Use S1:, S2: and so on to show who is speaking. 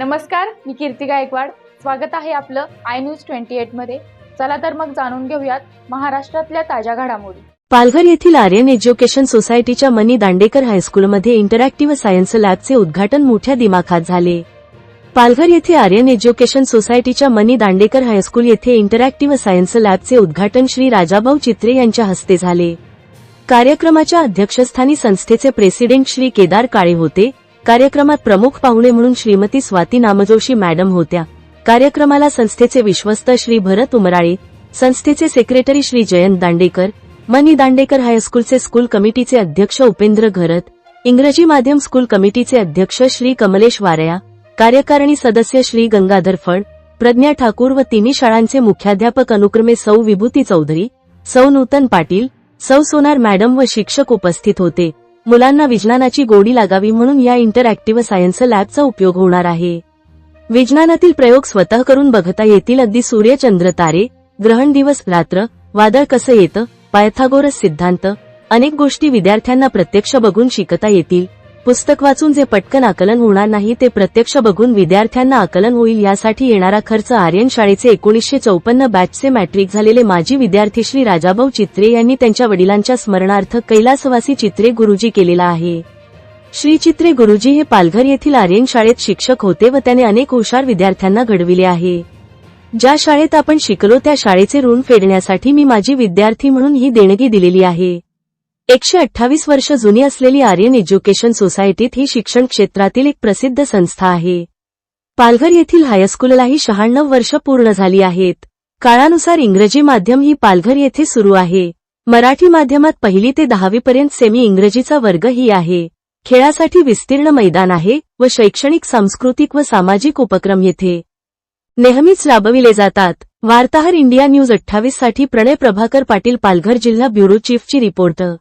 S1: नमस्कार, मी कीर्ती गायकवाड. स्वागत आहे आपलं आय न्यूज 28 मध्ये. चला तर मग जाणून घेऊयात महाराष्ट्रातल्या ताज्या घडामोडी.
S2: पालघर येथील आर्यन एज्युकेशन सोसायटीच्या मनी दांडेकर हायस्कूलमध्ये इंटरॅक्टिव्ह सायन्स लॅबचे उद्घाटन मोठ्या दिमाखात झाले. पालघर येथे आर्यन एज्युकेशन सोसायटीच्या मनी दांडेकर हायस्कूल येथे इंटरॅक्टिव्ह सायन्स लॅबचे उद्घाटन श्री राजाभाऊ चित्रे यांच्या हस्ते झाले. कार्यक्रमाच्या अध्यक्षस्थानी संस्थेचे प्रेसिडेंट श्री केदार काळे होते. कार्यक्रमात प्रमुख पाहुणे म्हणून श्रीमती स्वाती नामजोशी मॅडम होत्या. कार्यक्रमाला संस्थेचे विश्वस्त श्री भरत उमराळे, संस्थेचे सेक्रेटरी श्री जयंत दांडेकर, मनी दांडेकर हायस्कूलचे स्कूल कमिटीचे अध्यक्ष उपेंद्र घरत, इंग्रजी माध्यम स्कूल कमिटीचे अध्यक्ष श्री कमलेश वारया, कार्यकारिणी सदस्य श्री गंगाधर फड, प्रज्ञा ठाकूर व तिन्ही शाळांचे मुख्याध्यापक अनुक्रमे सौ विभूती चौधरी, सौ नूतन पाटील, सौ सोनार मॅडम व शिक्षक उपस्थित होते. मुलांना विज्ञानाची गोडी लागावी म्हणून या इंटरॅक्टिव्ह सायन्स लॅबचा उपयोग होणार आहे. विज्ञानातील प्रयोग स्वतः करून बघता येतील. अगदी सूर्य, चंद्र, तारे, ग्रहण, दिवस रात्र, वादळ कसं येतं, पायथागोरस सिद्धांत, अनेक गोष्टी विद्यार्थ्यांना प्रत्यक्ष बघून शिकता येतील. पुस्तक वाचून जे पटकन आकलन होणार नाही ते प्रत्यक्ष बघून विद्यार्थ्यांना आकलन होईल. यासाठी येणारा खर्च आर्यन शाळेचे 1954 बॅचचे मॅट्रिक झालेले माजी विद्यार्थी श्री राजाभाऊ चित्रे यांनी त्यांच्या वडिलांच्या स्मरणार्थ कैलासवासी चित्रे गुरुजी केलेला आहे. श्री चित्रे गुरुजी हे पालघर येथील आर्यन शाळेत शिक्षक होते व त्याने अनेक हुशार विद्यार्थ्यांना घडविले आहे. ज्या शाळेत आपण शिकलो त्या शाळेचे ऋण फेडण्यासाठी मी माझी विद्यार्थी म्हणून ही देणगी दिलेली आहे. 128 वर्ष जुनी असलेली आर्यन एज्युकेशन सोसायटीत ही शिक्षण क्षेत्रातील एक प्रसिद्ध संस्था आहे. पालघर येथील हायस्कूललाही 96 वर्ष पूर्ण झाली आहेत. काळानुसार इंग्रजी माध्यम ही पालघर येथे सुरू आहे. मराठी माध्यमात 1ली ते 10वी पर्यंत सेमी इंग्रजीचा वर्ग ही आहे. खेळासाठी विस्तीर्ण मैदान आहे व शैक्षणिक, सांस्कृतिक व सामाजिक उपक्रम येथे नेहमीच राबविले जातात. वार्ताहर इंडिया न्यूज 28 साठी प्रणय प्रभाकर पाटील, पालघर जिल्हा ब्युरो चीफची रिपोर्टर.